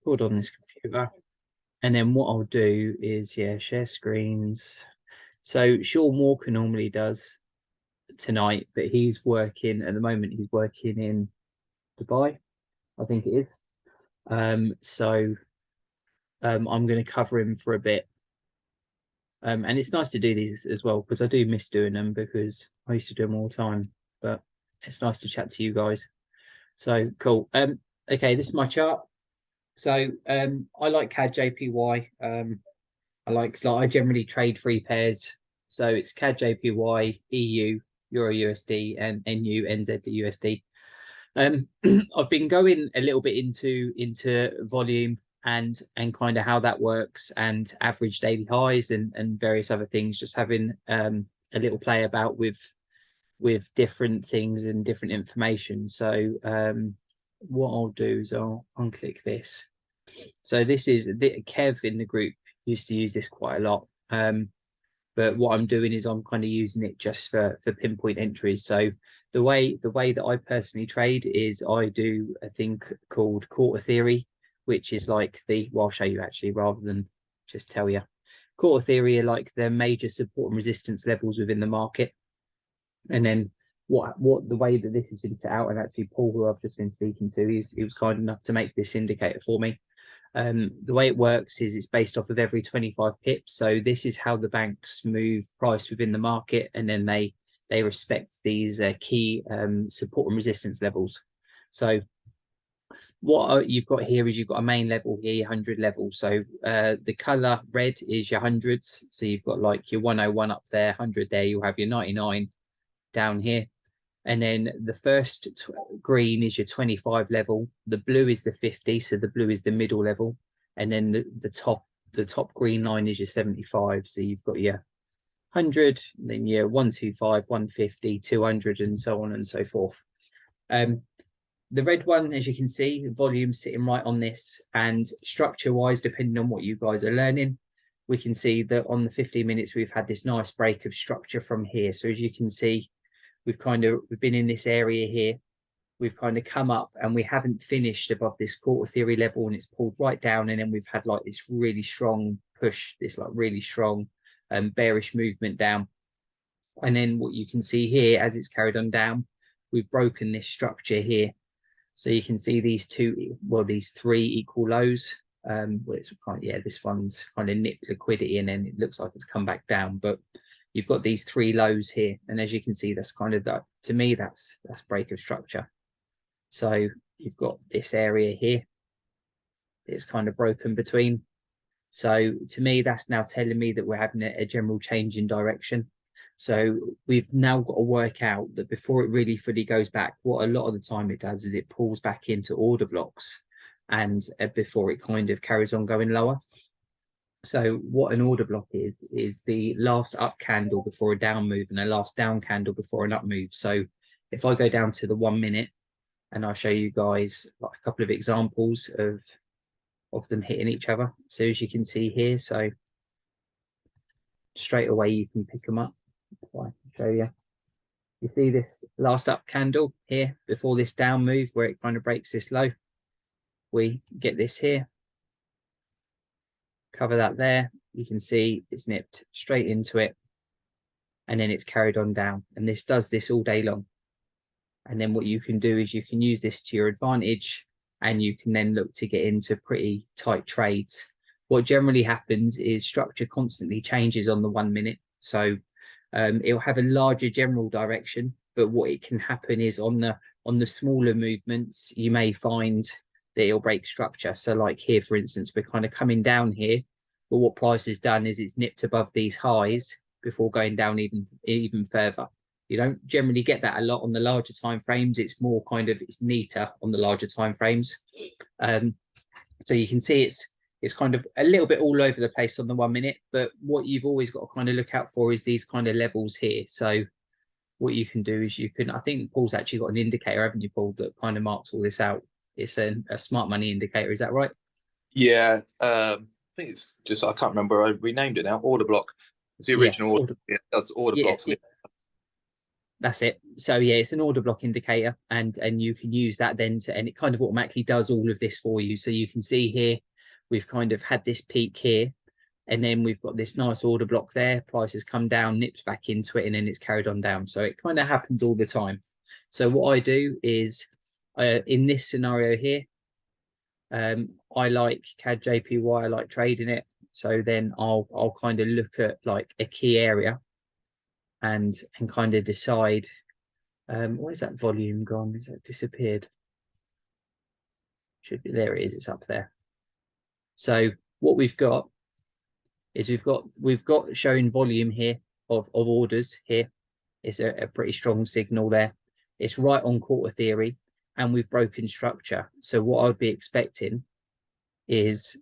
record on this computer. And then what I'll do is, yeah, share screens. So Sean Walker normally does tonight, but he's working at the moment. He's working in Dubai, I think it is. I'm going to cover him for a bit. And it's nice to do these as well because I do miss doing them because I used to do them all the time. But it's nice to chat to you guys. So cool. Okay, this is my chart. So I like CAD JPY. I generally trade three pairs. So it's CAD JPY, EU, Euro USD, and NU NZ USD. I've been going a little bit into volume and kind of how that works and average daily highs and various other things. Just having a little play about with different things and different information. So what I'll do is I'll unclick this. So this is Kev in the group used to use this quite a lot. But what I'm doing is I'm kind of using it just for pinpoint entries. So the way that I personally trade is I do a thing called quarter theory, which is like I'll show you actually rather than just tell you. Quarter theory are like the major support and resistance levels within the market. And then what the way that this has been set out, and actually Paul, who I've just been speaking to, he was kind enough to make this indicator for me. The way it works is it's based off of every 25 pips. So this is how the banks move price within the market, and then they respect these key support and resistance levels. So what you've got here is you've got a main level here, your 100 level. So the color red is your hundreds. So you've got like your 101 up there, 100 there. You'll have your 99 down here. And then the first green is your 25 level. The blue is the 50, so the blue is the middle level. And then the top green line is your 75. So you've got your 100, then your 125, 150, 200, and so on and so forth. The red one, as you can see, volume sitting right on this, and structure-wise, depending on what you guys are learning, we can see that on the 15 minutes we've had this nice break of structure from here. So as you can see, we've been in this area here. We've kind of come up and we haven't finished above this quarter theory level, and it's pulled right down. And then we've had like this really strong push, this like really strong bearish movement down. And then what you can see here, as it's carried on down, we've broken this structure here. So you can see these three equal lows. This one's kind of nipped liquidity, and then it looks like it's come back down. But you've got these three lows here, and as you can see, that's kind of to me that's break of structure. So you've got this area here, it's kind of broken between. So to me, that's now telling me that we're having a general change in direction. So we've now got to work out that before it really fully goes back, what a lot of the time it does is it pulls back into order blocks, and before it kind of carries on going lower. So what an order block is the last up candle before a down move and the last down candle before an up move. So if I go down to the 1 minute, and I'll show you guys like a couple of examples of them hitting each other. So as you can see here, so straight away you can pick them up. I can show you. You see this last up candle here before this down move where it kind of breaks this low. We get this here. Cover that there. You can see it's nipped straight into it, and then it's carried on down. And this does this all day long. And then what you can do is you can use this to your advantage, and you can then look to get into pretty tight trades. What generally happens is structure constantly changes on the 1 minute. So it'll have a larger general direction, but what it can happen is on the smaller movements, you may find that it'll break structure. So like here, for instance, we're kind of coming down here, but what price has done is it's nipped above these highs before going down even further. You don't generally get that a lot on the larger time frames. It's more kind of, it's neater on the larger time frames. So you can see it's kind of a little bit all over the place on the 1 minute, but what you've always got to kind of look out for is these kind of levels here. So what you can do is I think Paul's actually got an indicator, haven't you, Paul, that kind of marks all this out. It's a smart money indicator, is that right? Yeah, I think it's just, I can't remember, I renamed it now, order block. It's the original order. Yeah, it does order blocks. Yeah. That's it. So yeah, it's an order block indicator, and you can use that then to, and it kind of automatically does all of this for you. So you can see here, we've kind of had this peak here, and then we've got this nice order block there. Price has come down, nips back into it, and then it's carried on down. So it kind of happens all the time. So what I do is, in this scenario here, I like CAD JPY, I like trading it. So then I'll kind of look at like a key area and kind of decide, where's that volume gone? Is that disappeared? Should be, there it is, it's up there. So what we've got is we've got showing volume here of orders here. It's a pretty strong signal there. It's right on quarter theory, and we've broken structure. So what I'd be expecting is,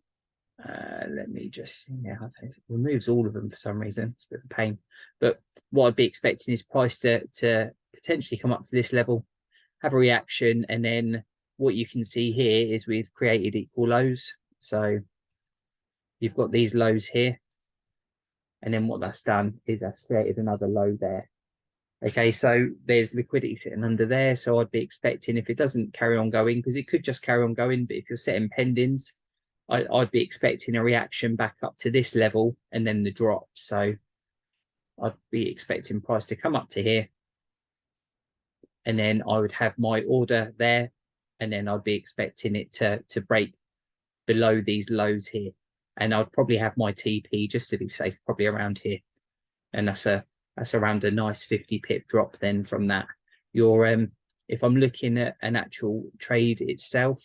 let me just, yeah, it removes all of them for some reason. It's a bit of a pain. But what I'd be expecting is price to potentially come up to this level, have a reaction, and then what you can see here is we've created equal lows. So you've got these lows here, and then what that's done is that's created another low there. Okay, so there's liquidity sitting under there. So I'd be expecting, if it doesn't carry on going, because it could just carry on going, but if you're setting pendings, I'd be expecting a reaction back up to this level and then the drop. So I'd be expecting price to come up to here, and then I would have my order there, and then I'd be expecting it to break below these lows here, and I'd probably have my TP, just to be safe, probably around here, and that's around a nice 50 pip drop then from that. If I'm looking at an actual trade itself,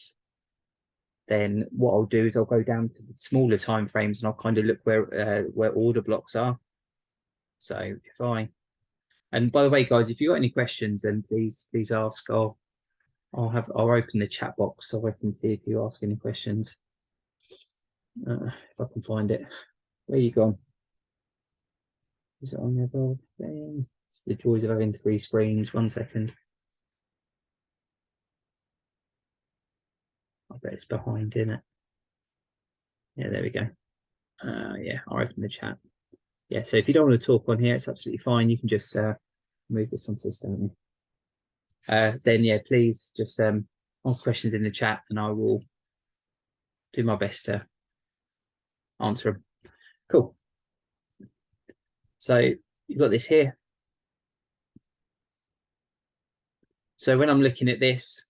then what I'll do is I'll go down to the smaller time frames, and I'll kind of look where order blocks are. So if I, and by the way, guys, if you've got any questions, then please ask. I'll open the chat box so I can see if you ask any questions. If I can find it. Where you gone? Is it on the other thing? It's the joys of having 3 screens. 1 second. I bet it's behind, isn't it? Yeah, there we go. Yeah, I'll open the chat. Yeah, so if you don't want to talk on here, it's absolutely fine. You can just move this onto the system. Then yeah, please just ask questions in the chat, and I will do my best to answer them. Cool. So you've got this here. So when I'm looking at this,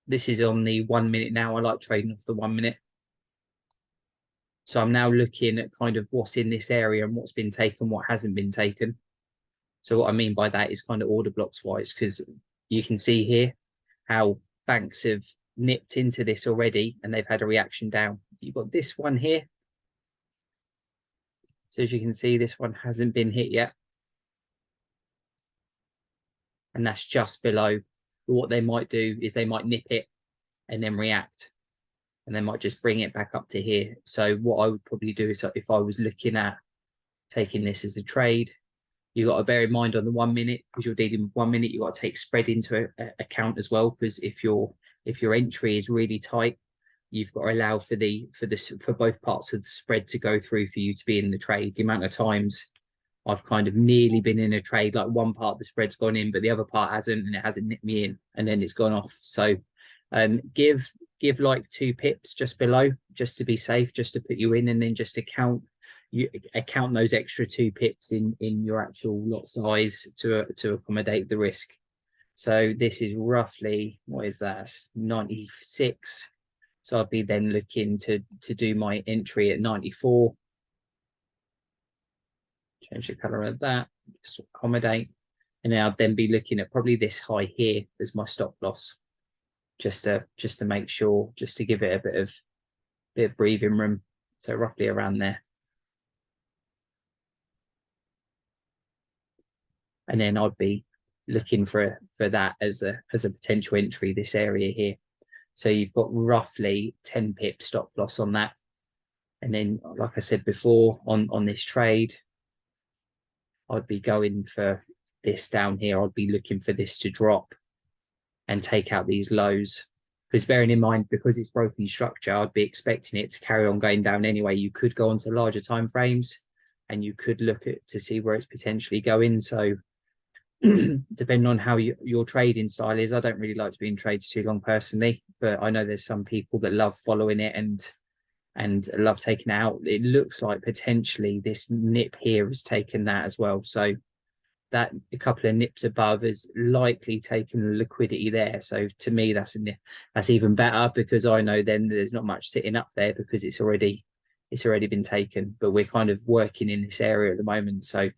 this is on the 1 minute now. I like trading off the 1 minute. So I'm now looking at kind of what's in this area and what's been taken, what hasn't been taken. So what I mean by that is kind of order blocks wise, because you can see here how banks have nipped into this already and they've had a reaction down. You've got this one here. So as you can see, this one hasn't been hit yet. And that's just below. But what they might do is they might nip it and then react. And they might just bring it back up to here. So what I would probably do is, if I was looking at taking this as a trade, you got to bear in mind on the 1 minute, because you're dealing with 1 minute, you got to take spread into account as well. Because if your entry is really tight, you've got to allow for both parts of the spread to go through for you to be in the trade. The amount of times I've kind of nearly been in a trade, like one part of the spread's gone in, but the other part hasn't, and it hasn't nipped me in, and then it's gone off. So give like 2 pips just below, just to be safe, just to put you in, and then just account those extra 2 pips in your actual lot size to accommodate the risk. So this is roughly, what is that, 96. So I'd be then looking to do my entry at 94. Change the color of that, just accommodate, and then I'd then be looking at probably this high here as my stop loss, just to make sure, just to give it a bit of breathing room. So roughly around there. And then I'd be looking for that as a potential entry, this area here. So you've got roughly 10 pip stop loss on that. And then, like I said before, on this trade, I'd be going for this down here. I'd be looking for this to drop and take out these lows. Because bearing in mind, because it's broken structure, I'd be expecting it to carry on going down anyway. You could go onto larger time frames, and you could look at to see where it's potentially going. So depending on how your trading style is. I don't really like to be in trades too long personally, but I know there's some people that love following it and love taking it out. It looks like potentially this nip here has taken that as well. So that a couple of nips above is likely taken the liquidity there. So to me, that's even better, because I know then there's not much sitting up there because it's already been taken. But we're kind of working in this area at the moment. So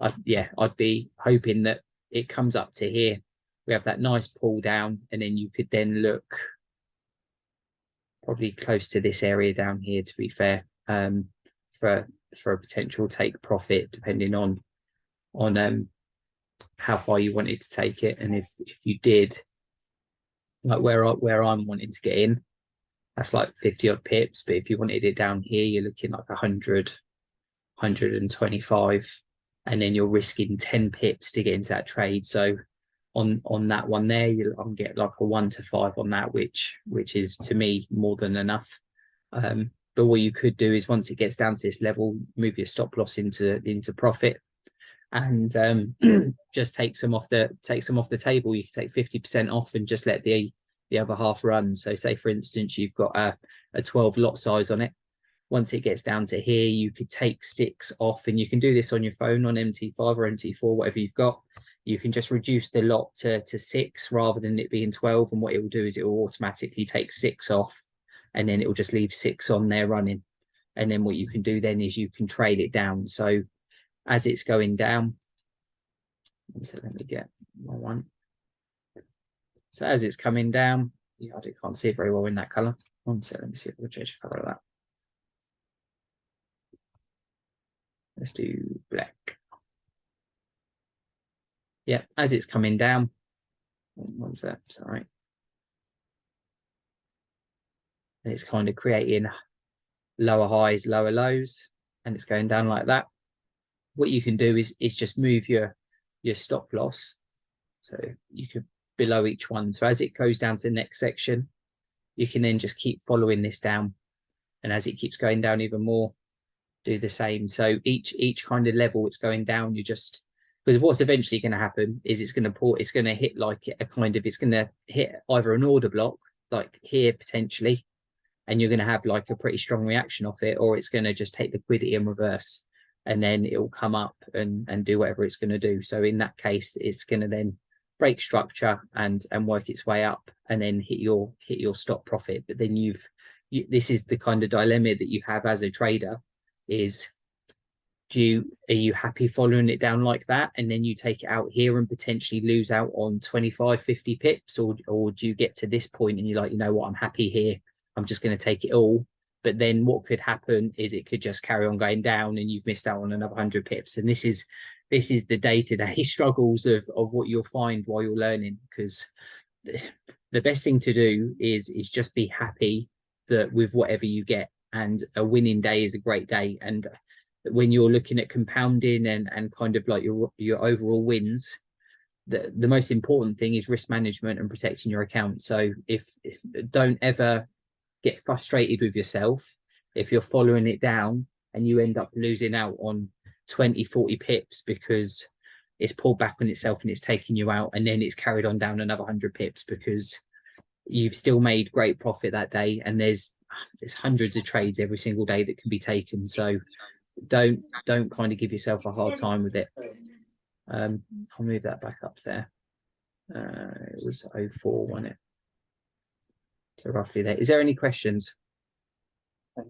I'd be hoping that it comes up to here. We have that nice pull down, and then you could then look probably close to this area down here, to be fair, for a potential take profit, depending on how far you wanted to take it. And if you did, like where I'm wanting to get in, that's like 50 odd pips. But if you wanted it down here, you're looking like 125, and then you're risking 10 pips to get into that trade. So on that one there, I'll get like a 1 to 5 on that, which is to me more than enough. But what you could do is, once it gets down to this level, move your stop loss into profit, and just take some off the table. You can take 50% off and just let the other half run. So say for instance you've got a 12 lot size on it. Once it gets down to here, you could take 6 off, and you can do this on your phone on MT5 or MT4, whatever you've got. You can just reduce the lot to 6 rather than it being 12, and what it will do is it will automatically take 6 off, and then it will just leave 6 on there running. And then what you can do then is you can trade it down. So as it's going down, so let me get my one. So as it's coming down, I can't see it very well in that color. One second, let me see if I can change the color of that. Let's do black. Yeah, as it's coming down, one sec, sorry. And it's kind of creating lower highs, lower lows, and it's going down like that. What you can do is just move your stop loss. So you could below each one. So as it goes down to the next section, you can then just keep following this down. And as it keeps going down even more, do the same. So each kind of level it's going down, you just, because what's eventually going to happen is it's going to hit like a kind of, it's going to hit either an order block, like here potentially, and you're going to have like a pretty strong reaction off it, or it's going to just take liquidity and reverse, and then it will come up and do whatever it's going to do. So in that case, it's going to then break structure and work its way up, and then hit your stop profit. But then this is the kind of dilemma that you have as a trader, is are you happy following it down like that, and then you take it out here and potentially lose out on 25-50 pips, or do you get to this point and you're like, you know what, I'm happy here, I'm just going to take it all? But then what could happen is it could just carry on going down, and you've missed out on another 100 pips. And this is the day-to-day struggles of what you'll find while you're learning, because the best thing to do is just be happy that with whatever you get, and a winning day is a great day. And when you're looking at compounding and kind of like your overall wins, the most important thing is risk management and protecting your account. So if don't ever get frustrated with yourself if you're following it down and you end up losing out on 20-40 pips because it's pulled back on itself and it's taking you out, and then it's carried on down another 100 pips, because you've still made great profit that day, and there's hundreds of trades every single day that can be taken. So don't kind of give yourself a hard time with it. I'll move that back up there. It was 04, wasn't it? So roughly there. Is there any questions? No.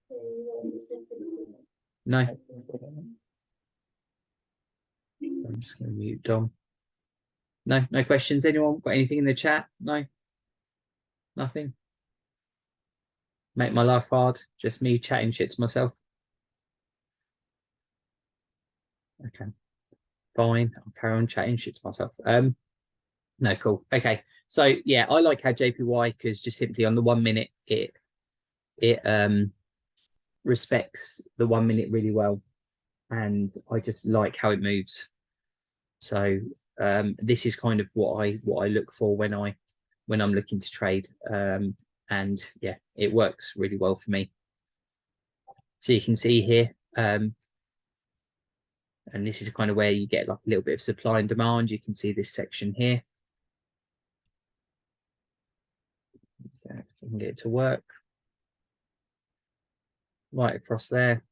So I'm just going to mute Dom. No questions. Anyone got anything in the chat? No, nothing. Make my life hard. Just me chatting shit to myself. Okay, fine. I'll carry on chatting shit to myself. No, cool. Okay, so yeah, I like how JPY, because just simply on the 1 minute, it respects the 1 minute really well, and I just like how it moves. So this is kind of what I look for when I'm looking to trade. And yeah, it works really well for me. So you can see here, And this is kind of where you get like a little bit of supply and demand. You can see this section here. So if I can get it to work. Right across there.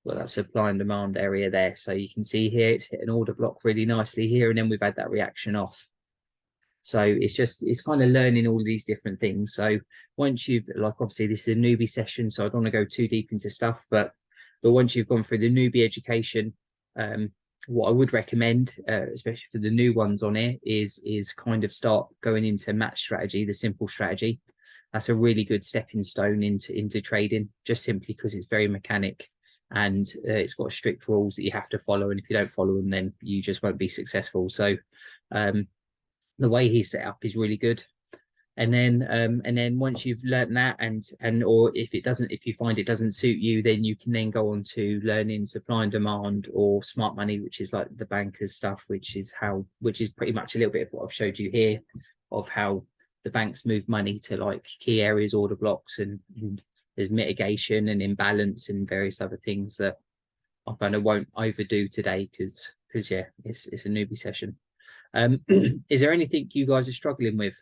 Got that supply and demand area there. So you can see here it's hit an order block really nicely here, and then we've had that reaction off. So it's kind of learning all of these different things. So once you've, like, obviously this is a newbie session, so I don't want to go too deep into stuff, but once you've gone through the newbie education, what I would recommend, especially for the new ones on it, is kind of start going into match strategy, the simple strategy. That's a really good stepping stone into trading, just simply because it's very mechanic, and it's got strict rules that you have to follow. And if you don't follow them, then you just won't be successful. So the way he's set up is really good. And then once you've learned that, and or if you find it doesn't suit you, then you can then go on to learning supply and demand or smart money, which is like the bankers stuff, which is pretty much a little bit of what I've showed you here, of how the banks move money to like key areas, order blocks, and there's mitigation and imbalance and various other things that I kind of won't overdo today because yeah, it's a newbie session. Is there anything you guys are struggling with?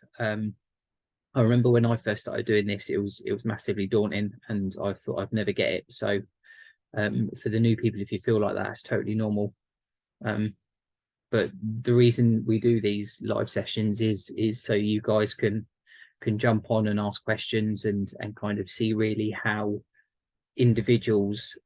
I remember when I first started doing this, it was massively daunting, and I thought I'd never get it. So for the new people, if you feel like that, it's totally normal. But the reason we do these live sessions is so you guys can jump on and ask questions and kind of see really how individuals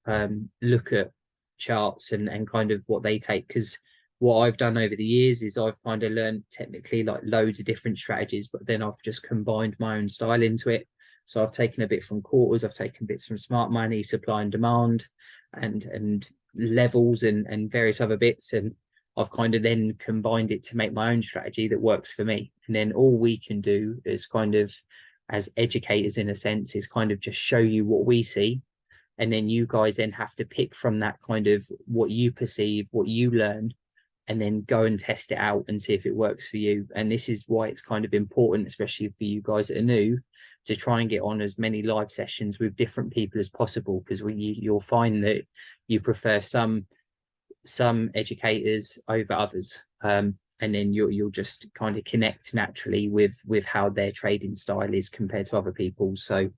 look at charts and kind of what they take. Because what I've done over the years is I've kind of learned technically like loads of different strategies, but then I've just combined my own style into it. So I've taken a bit from quarters, I've taken bits from smart money, supply and demand, and levels and various other bits, and I've kind of then combined it to make my own strategy that works for me. And then all we can do is kind of, as educators in a sense, is kind of just show you what we see, and then you guys then have to pick from that kind of what you perceive, what you learn, and then go and test it out and see if it works for you. And this is why it's kind of important, especially for you guys that are new, to try and get on as many live sessions with different people as possible, because you'll find that you prefer some educators over others, and then you'll just kind of connect naturally with how their trading style is compared to other people. So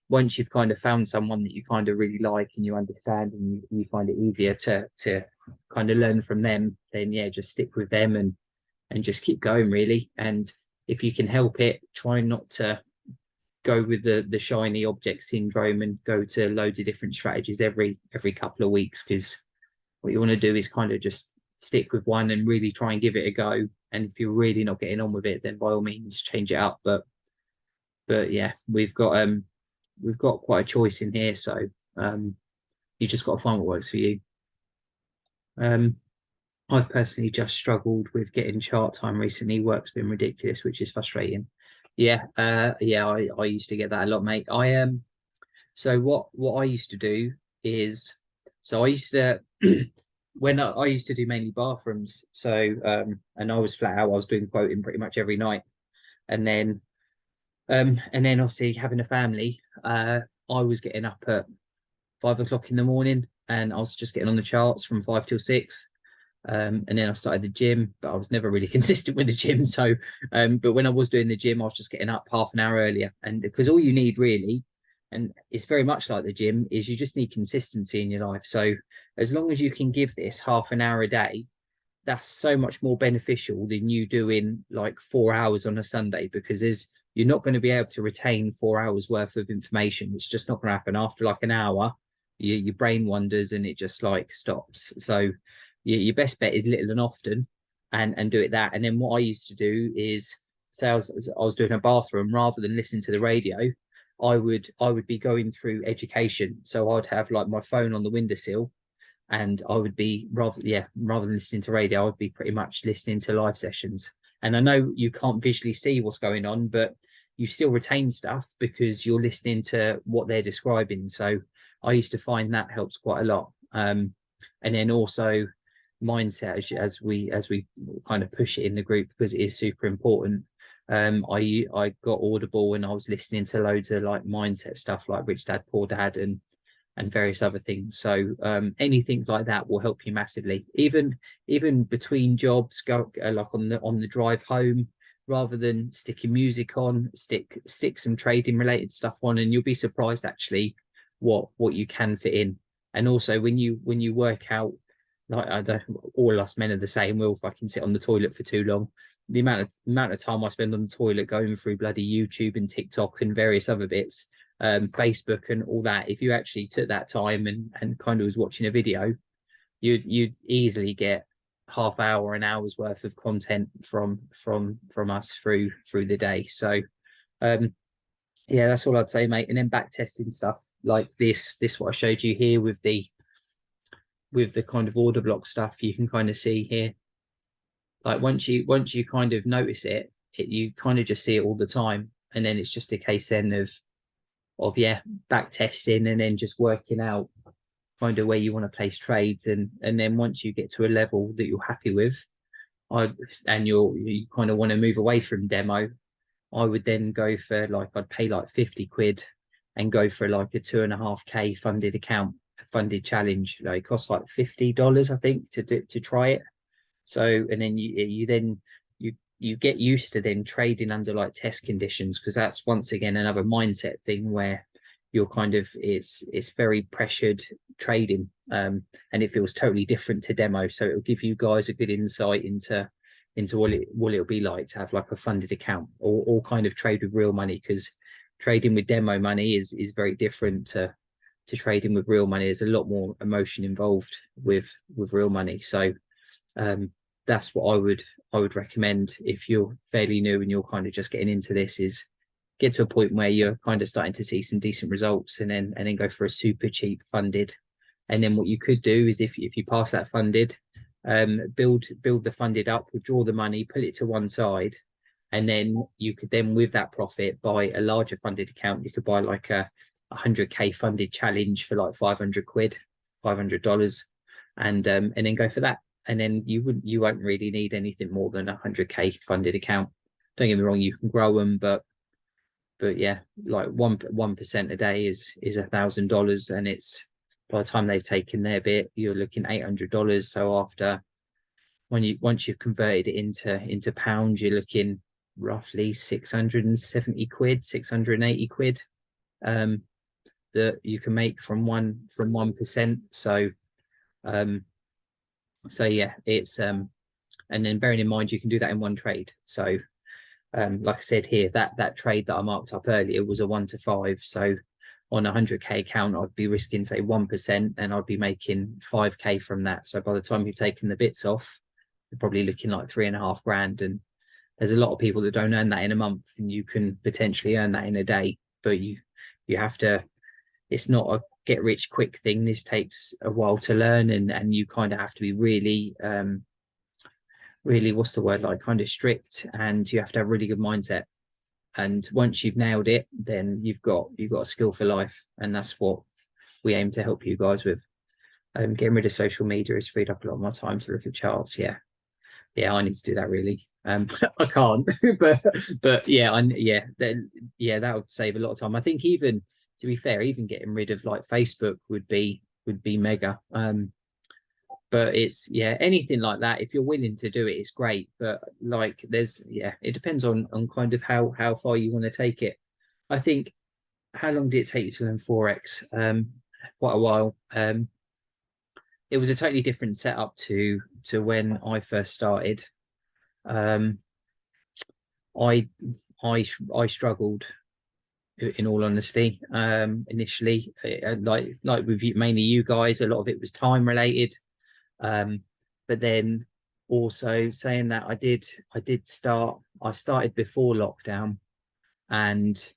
once you've kind of found someone that you kind of really like and you understand, and you find it easier to kind of learn from them, then yeah, just stick with them and just keep going really. And if you can help it, try not to go with the shiny object syndrome and go to loads of different strategies every couple of weeks, because what you want to do is kind of just stick with one and really try and give it a go. And if you're really not getting on with it, then by all means change it up. But yeah, we've got quite a choice in here, so you just got to find what works for you. I've personally just struggled with getting chart time recently. Work's been ridiculous, which is frustrating. Yeah, yeah, I used to get that a lot, mate. So what I used to do is, so I used to when I used to do mainly bathrooms. So and I was flat out. I was doing quoting pretty much every night, and then obviously having a family, I was getting up at 5 o'clock in the morning, and I was just getting on the charts from 5 till 6. And then I started the gym, but I was never really consistent with the gym. So, but when I was doing the gym, I was just getting up half an hour earlier. And because all you need really, and it's very much like the gym, is you just need consistency in your life. So as long as you can give this half an hour a day, that's so much more beneficial than you doing like 4 hours on a Sunday, because you're not going to be able to retain 4 hours worth of information. It's just not going to happen. After like an hour, your brain wanders and it just like stops. So your best bet is little and often, and do it that. And then what I used to do is, say I was doing a bathroom, rather than listening to the radio, I would be going through education. So I'd have like my phone on the windowsill, and I would be rather than listening to radio, I would be pretty much listening to live sessions. And I know you can't visually see what's going on, but you still retain stuff because you're listening to what they're describing. So I used to find that helps quite a lot. And then also mindset, as we kind of push it in the group, because it is super important. I got Audible and I was listening to loads of like mindset stuff, like Rich Dad Poor Dad, and and various other things. So anything like that will help you massively. Even between jobs, go like on the drive home, rather than sticking music on, stick some trading related stuff on, and you'll be surprised actually what you can fit in. And also when you work out, like I don't, all us men are the same. We'll fucking sit on the toilet for too long. The amount of time I spend on the toilet going through bloody YouTube and TikTok and various other bits, Facebook and all that. If you actually took that time and kind of was watching a video, you'd easily get half hour, an hour's worth of content from us through the day. So yeah, that's all I'd say, mate. And then back testing stuff like this what I showed you here with the kind of order block stuff, you can kind of see here, like once you kind of notice it, you kind of just see it all the time, and then it's just a case then of yeah, back testing and then just working out kind of where you want to place trades, and then once you get to a level that you're happy with, and you kind of want to move away from demo, I would then go for, like, I'd pay like 50 quid and go for like a 2.5K funded account, a funded challenge. Like it costs like $50, I think, to try it. So, and then you get used to then trading under like test conditions, because that's once again another mindset thing where you're kind of, it's very pressured trading, and it feels totally different to demo. So it'll give you guys a good insight into what it'll be like to have like a funded account, or kind of trade with real money, because trading with demo money is very different to trading with real money. There's a lot more emotion involved with real money. So that's what I would recommend if you're fairly new and you're kind of just getting into this, is get to a point where you're kind of starting to see some decent results, and then go for a super cheap funded. And then what you could do is, if you pass that funded, build the funded up, withdraw the money, put it to one side, and then you could then, with that profit, buy a larger funded account. You could buy like a 100K funded challenge for like 500 quid, $500, and then go for that. And then you won't really need anything more than a 100K funded account. Don't get me wrong, you can grow them, but yeah, like 1% a day is $1,000, and it's, by the time they've taken their bit, you're looking $800. So after, once you've converted it into pounds, you're looking roughly 670 quid, 680 quid, that you can make from 1%. So yeah, it's and then bearing in mind you can do that in one trade. So like I said here, that trade that I marked up earlier was a 1 to 5. So on a 100K account, I'd be risking, say, 1%, and I'd be making 5K from that. So by the time you've taken the bits off, you're probably looking like 3.5 grand. And there's a lot of people that don't earn that in a month, and you can potentially earn that in a day. But you have to, it's not a get rich quick thing. This takes a while to learn, and you kind of have to be really really, what's the word, like, kind of strict, and you have to have a really good mindset. And once you've nailed it, then you've got a skill for life, and that's what we aim to help you guys with. Getting rid of social media has freed up a lot of my time to look at charts. Yeah, I need to do that really. I can't, but yeah, that would save a lot of time. I think, even to be fair, even getting rid of like Facebook would be mega. But it's, yeah, anything like that, if you're willing to do it, it's great. But like, it depends on kind of how far you want to take it. I think, how long did it take you to learn Forex? Quite a while. It was a totally different setup to when I first started. um I I struggled, in all honesty, initially. Like with you, mainly you guys, a lot of it was time related. But then also saying that, I started before lockdown, and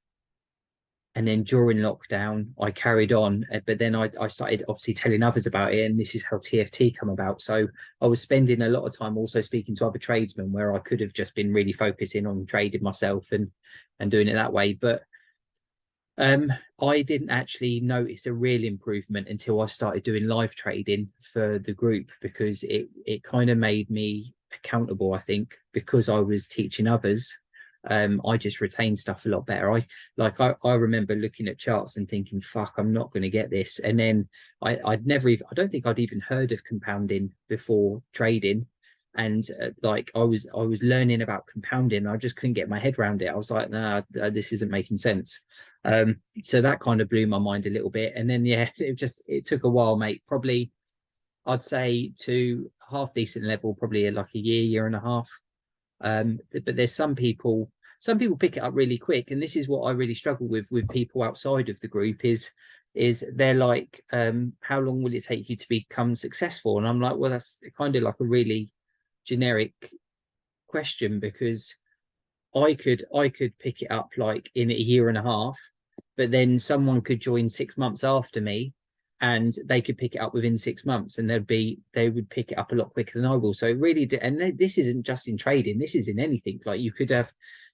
then during lockdown I carried on. But then I started obviously telling others about it, and this is how TFT come about. So I was spending a lot of time also speaking to other tradesmen, where I could have just been really focusing on trading myself and doing it that way. But I didn't actually notice a real improvement until I started doing live trading for the group, because it kind of made me accountable, I think, because I was teaching others. I just retain stuff a lot better. I remember looking at charts and thinking, fuck, I'm not going to get this. And then I'd never even, I don't think I'd even heard of compounding before trading. And like I was learning about compounding. I just couldn't get my head around it. I was like, nah, this isn't making sense. So that kind of blew my mind a little bit. And then yeah, it took a while, mate. Probably I'd say to half decent level, probably like a year and a half. But there's some people pick it up really quick, and this is what I really struggle with people outside of the group is they're like, how long will it take you to become successful? And I'm like, well, that's kind of like a really generic question, because I could pick it up like in a year and a half, but then someone could join 6 months after me and they could pick it up within 6 months, and they would pick it up a lot quicker than I will. So it really and this isn't just in trading, this is in anything. Like you could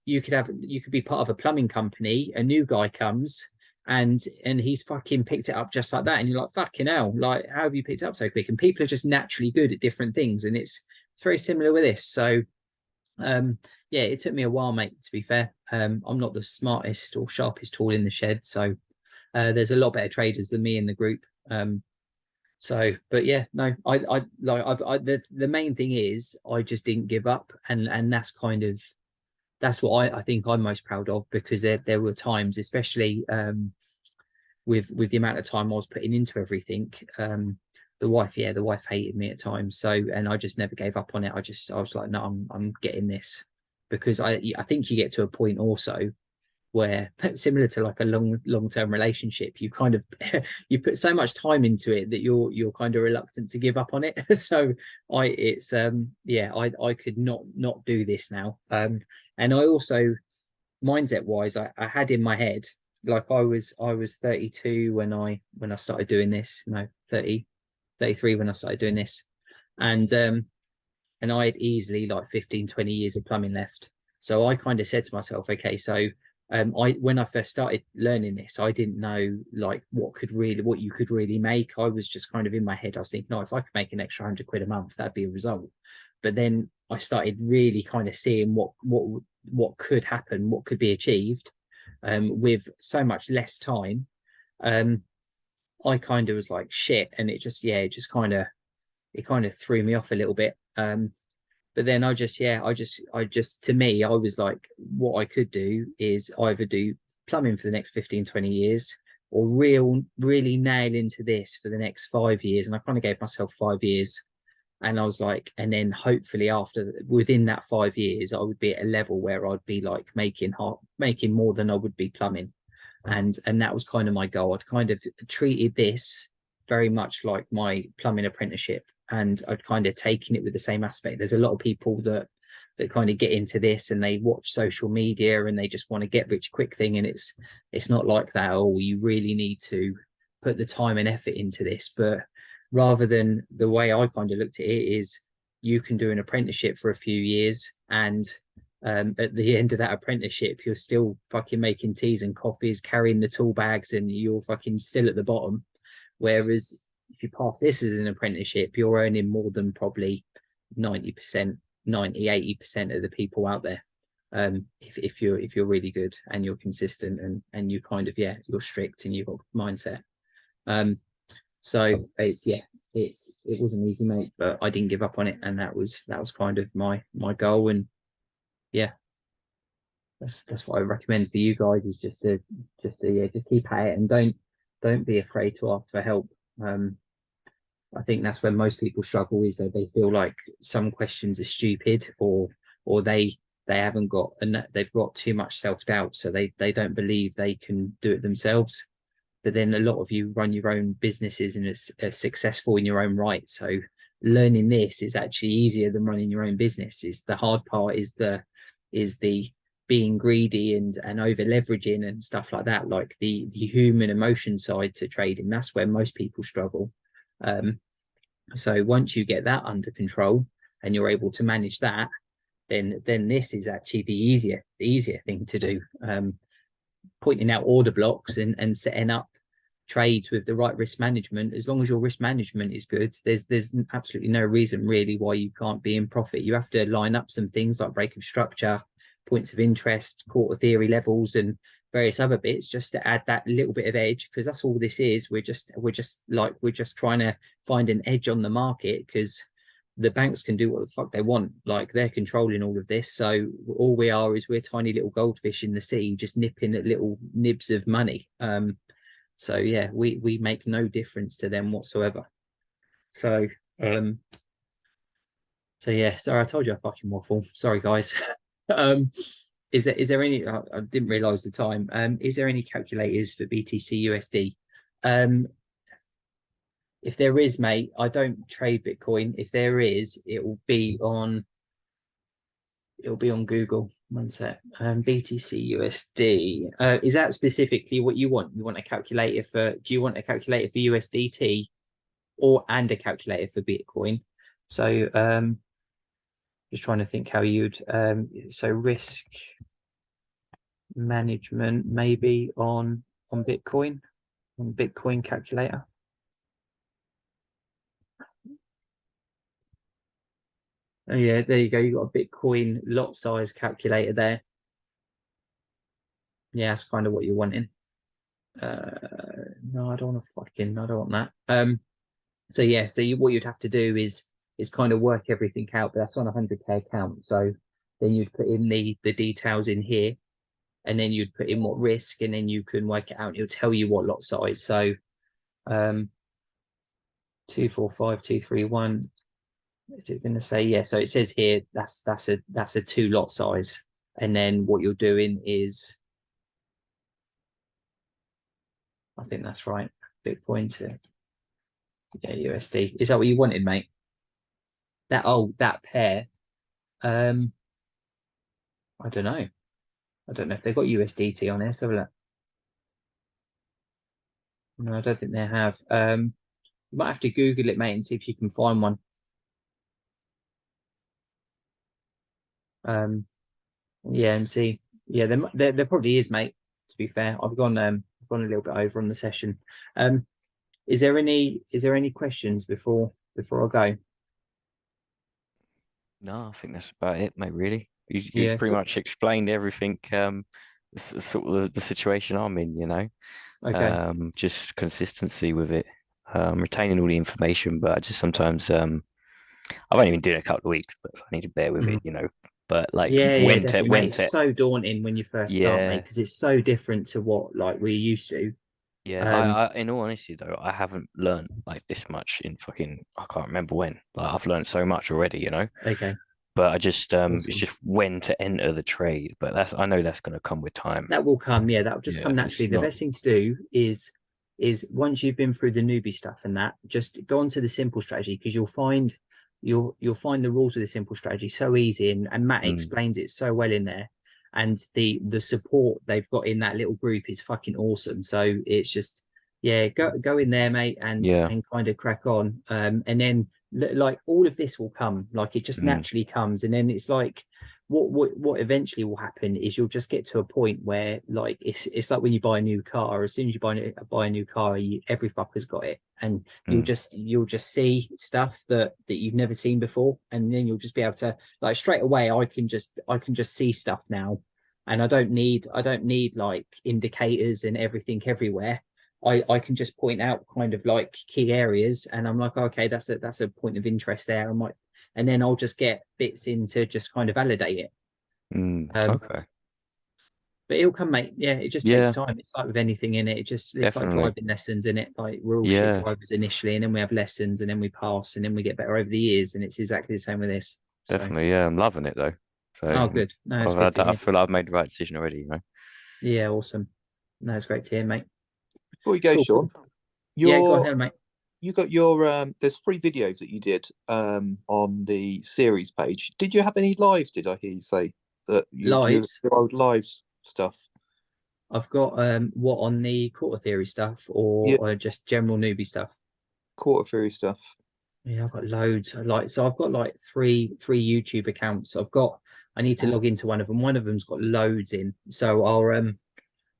be part of a plumbing company, a new guy comes and he's fucking picked it up just like that, and you're like, fucking hell, like how have you picked it up so quick? And people are just naturally good at different things, and it's very similar with this. So yeah, it took me a while, mate, to be fair. I'm not the smartest or sharpest tool in the shed, so there's a lot better traders than me in the group. So, but yeah, no, I like the main thing is I just didn't give up, and that's what I think I'm most proud of, because there were times, especially with the amount of time I was putting into everything. The wife hated me at times. So, and I just never gave up on it. I was like, no, I'm getting this, because I think you get to a point also where, similar to like a long-term relationship, you kind of you put so much time into it that you're kind of reluctant to give up on it. So I could not do this now. And I also, mindset wise, I had in my head, like I was 32 when I started doing this, no, 33 when I started doing this. And I had easily like 15-20 years of plumbing left. So I kind of said to myself, okay, so I when I first started learning this, I didn't know like what you could really make. I was just kind of in my head, I was thinking, no, if I could make an extra £100 a month, that'd be a result. But then I started really kind of seeing what could happen, what could be achieved with so much less time. I kind of was like, shit, and it kind of threw me off a little bit. But then I just, to me, I was like, what I could do is either do plumbing for the next 15-20 years, or really nail into this for the next 5 years. And I kind of gave myself 5 years. And I was like, and then hopefully within that 5 years, I would be at a level where I'd be like making more than I would be plumbing. And that was kind of my goal. I'd kind of treated this very much like my plumbing apprenticeship, and I'd kind of taken it with the same aspect. There's a lot of people that kind of get into this and they watch social media and they just want to get rich quick thing, and it's not like that. Oh, you really need to put the time and effort into this. But rather than, the way I kind of looked at it is, you can do an apprenticeship for a few years, and at the end of that apprenticeship, you're still fucking making teas and coffees, carrying the tool bags, and you're fucking still at the bottom. Whereas if you pass this as an apprenticeship, you're earning more than probably 90%, 80% of the people out there. If you're really good and you're consistent and you kind of, yeah, you're strict and you've got mindset. So it wasn't easy, mate, but I didn't give up on it, and that was kind of my goal. And yeah, that's what I recommend for you guys, is just keep at it, and don't be afraid to ask for help. I think that's where most people struggle, is that they feel like some questions are stupid, or they haven't got, and they've got too much self-doubt, so they don't believe they can do it themselves. But then a lot of you run your own businesses and are successful in your own right. So learning this is actually easier than running your own business. Is the hard part is the being greedy and over leveraging and stuff like that, like the human emotion side to trading. That's where most people struggle. So once you get that under control and you're able to manage that, then this is actually the easier thing to do. Pointing out order blocks and setting up trades with the right risk management. As long as your risk management is good, there's absolutely no reason really why you can't be in profit. You have to line up some things like break of structure, points of interest, quarter theory levels, and various other bits, just to add that little bit of edge, because that's all this is. We're just trying to find an edge on the market, because the banks can do what the fuck they want. Like, they're controlling all of this. So all we are is we're tiny little goldfish in the sea, just nipping at little nibs of money. So yeah, we make no difference to them whatsoever. So so yeah, sorry, I told you I fucking waffle. Sorry, guys. um, is there any? I didn't realize the time. Is there any calculators for BTC USD? Um, if there is, mate, I don't trade Bitcoin. If there is, it'll be on Google. One sec. BTC USD. Is that specifically what you want? You want a calculator for? Do you want a calculator for USDT and a calculator for Bitcoin? So just trying to think how you'd so risk management maybe on Bitcoin calculator. Oh yeah, there you go. You got a Bitcoin lot size calculator there. Yeah, that's kind of what you're wanting. No, I don't want that. So yeah, what you'd have to do is kind of work everything out, but that's on a 100K account. So then you'd put in the details in here, and then you'd put in what risk, and then you can work it out. It'll tell you what lot size. So 245231. Is it going to say? Yeah, so it says here that's a 2 lot size, and then what you're doing is, I think that's right, Bitcoin to USD. Is that what you wanted, mate? That pair. Um, I don't know. I don't know if they've got USDT on there. So look. No, I don't think they have. You might have to Google it, mate, and see if you can find one. Yeah, and see. Yeah, there probably is, mate. To be fair, I've gone a little bit over on the session. Um, is there any questions before I go? No, I think that's about it, mate. Really, you've Yes. pretty much explained everything. Sort of the situation I'm in, Okay. just consistency with it, retaining all the information, but I just sometimes I've only been doing it a couple of weeks, but I need to bear with Mhm. it, But like Yeah, definitely, mate. when It's to so daunting when you first start, mate, yeah. because it's so different to what like we're used to. Yeah, Um, in all honesty though, I haven't learned like this much in fucking I can't remember when. Like I've learned so much already. okay, But I just it's awesome. just when to enter the trade. But I know that's gonna come with time. That will come. Yeah, that will just Yeah, come naturally. it's The not best thing to do is once you've been through the newbie stuff and that, just go on to the simple strategy, because you'll find the rules of the simple strategy so easy, and Matt mm, explains it so well in there, and the support they've got in that little group is fucking awesome. So it's just, yeah, go in there, mate, and yeah. kind of crack on. And then like all of this will come, like it just Mm, naturally comes, and then it's like what eventually will happen is you'll just get to a point where, like, it's like when you buy a new car. As soon as you buy a new car, every fucker's got it, and you'll mm, just you'll just see stuff that you've never seen before, and then you'll just be able to, like, straight away. I can just see stuff now, and I don't need like indicators and everything everywhere. I can just point out kind of like key areas, and I'm like, okay, that's a point of interest there. I might, and then I'll just get bits in to just kind of validate it. Um, okay. but it'll come, mate. Yeah, it just takes Yeah, time. It's like with anything in it. It's like definitely. driving lessons in it. Like, we're all shit Yeah, drivers initially, and then we have lessons, and then we pass, and then we get better over the years. And it's exactly the same with this. So, definitely. Yeah, I'm loving it though. So oh, good. No, it's good to I hear. feel like I've made the right decision already. Yeah, awesome. No, it's great to hear, mate. Before you go, Cool, Sean, cool. Yeah, go ahead, mate. you got your there's 3 videos that you did on the series page. Did you have any lives? Did I hear you say that you Lives. your old lives stuff? I've got what, on the quarter theory stuff, Yeah, or just general newbie stuff. quarter theory stuff. Yeah, I've got loads. So I've got like three YouTube accounts. I need to log into one of them. One of them's got loads in. So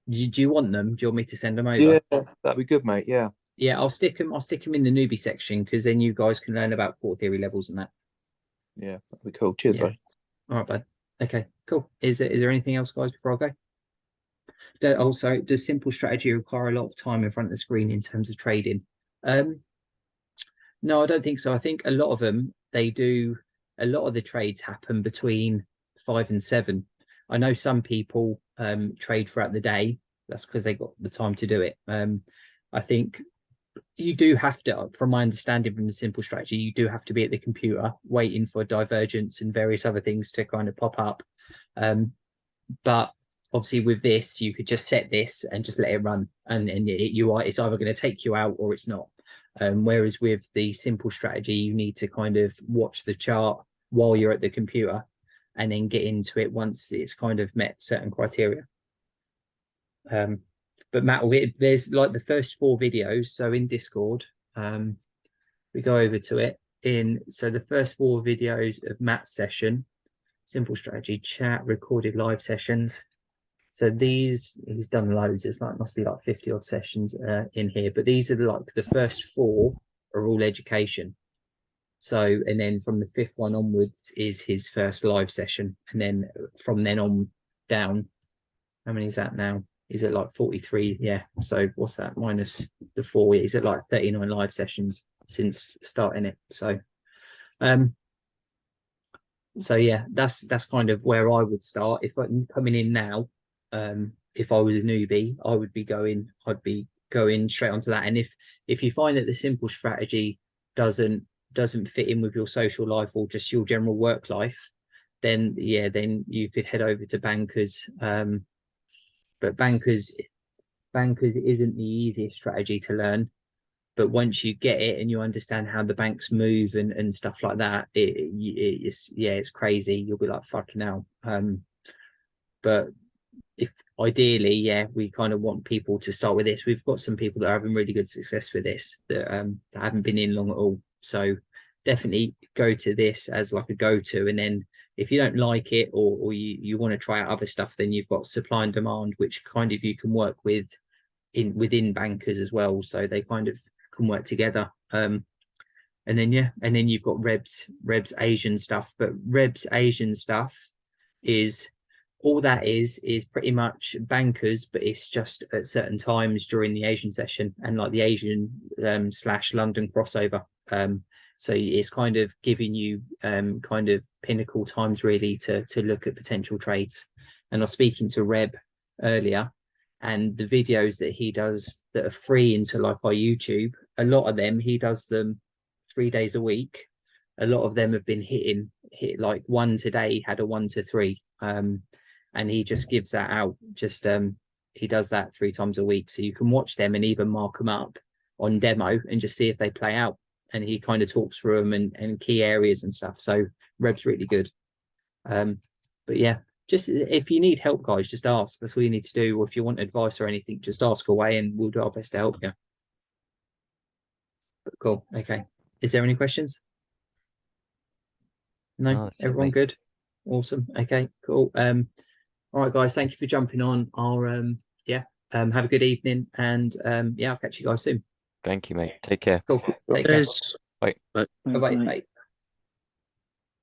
do you want them? Do you want me to send them over? Yeah, that'd be good, mate. Yeah, Yeah, I'll stick them in the newbie section, because then you guys can learn about core theory levels and that. yeah, that'd be cool. Cheers, Yeah. bud. All right, bud. Okay, cool. Is there anything else, guys, before I go? Also, does simple strategy require a lot of time in front of the screen in terms of trading? No, I don't think so. I think a lot of them, they do, a lot of the trades happen between 5 and 7. I know some people trade throughout the day. That's because they got the time to do it. I think you do have to, from my understanding from the simple strategy, you do have to be at the computer waiting for divergence and various other things to kind of pop up. But obviously with this, you could just set this and just let it run, and it's either going to take you out or it's not. Whereas with the simple strategy, you need to kind of watch the chart while you're at the computer and then get into it once it's kind of met certain criteria. But Matt, there's like the first 4 videos. So in Discord, we go over to it. So the first 4 videos of Matt's session, simple strategy chat, recorded live sessions. So he's done loads. It's like must be like 50 odd sessions in here, but these are like the first 4 are all education. So, and then from the 5th one onwards is his first live session, and then from then on down, how many is that now? Is it like 43? Yeah. So what's that minus the 4? Is it like 39 live sessions since starting it? So, so yeah, that's kind of where I would start if I'm coming in now. If I was a newbie, I'd be going straight onto that. And if you find that the simple strategy doesn't fit in with your social life or just your general work life, then yeah, then you could head over to bankers. But bankers isn't the easiest strategy to learn. But once you get it and you understand how the banks move and stuff like that, it's crazy. You'll be like fucking hell. But if ideally, yeah, we kind of want people to start with this. We've got some people that are having really good success with this that haven't been in long at all. So definitely go to this as like a go-to. And then if you don't like it or you want to try out other stuff, then you've got supply and demand, which kind of you can work with within bankers as well. So they kind of can work together. And then you've got Reb's Asian stuff, but Reb's Asian stuff is all that is pretty much bankers, but it's just at certain times during the Asian session and like the Asian / London crossover. So it's kind of giving you kind of pinnacle times really to look at potential trades. And I was speaking to Reb earlier, and the videos that he does that are free into like our YouTube, a lot of them he does them 3 days a week. A lot of them have been hit like one today had a 1 to 3. And he just gives that out. Just he does that 3 times a week, so you can watch them and even mark them up on demo and just see if they play out. And he kind of talks through them and key areas and stuff. So Reb's really good. But yeah, just if you need help, guys, just ask. That's all you need to do. Or if you want advice or anything, just ask away, and we'll do our best to help you. But cool. Okay. Is there any questions? No, everyone good. Awesome. Okay, cool. All right, guys, thank you for jumping on. I'll have a good evening, and I'll catch you guys soon. Thank you, mate. Take care. Cool. Take care. Bye. Bye. Bye.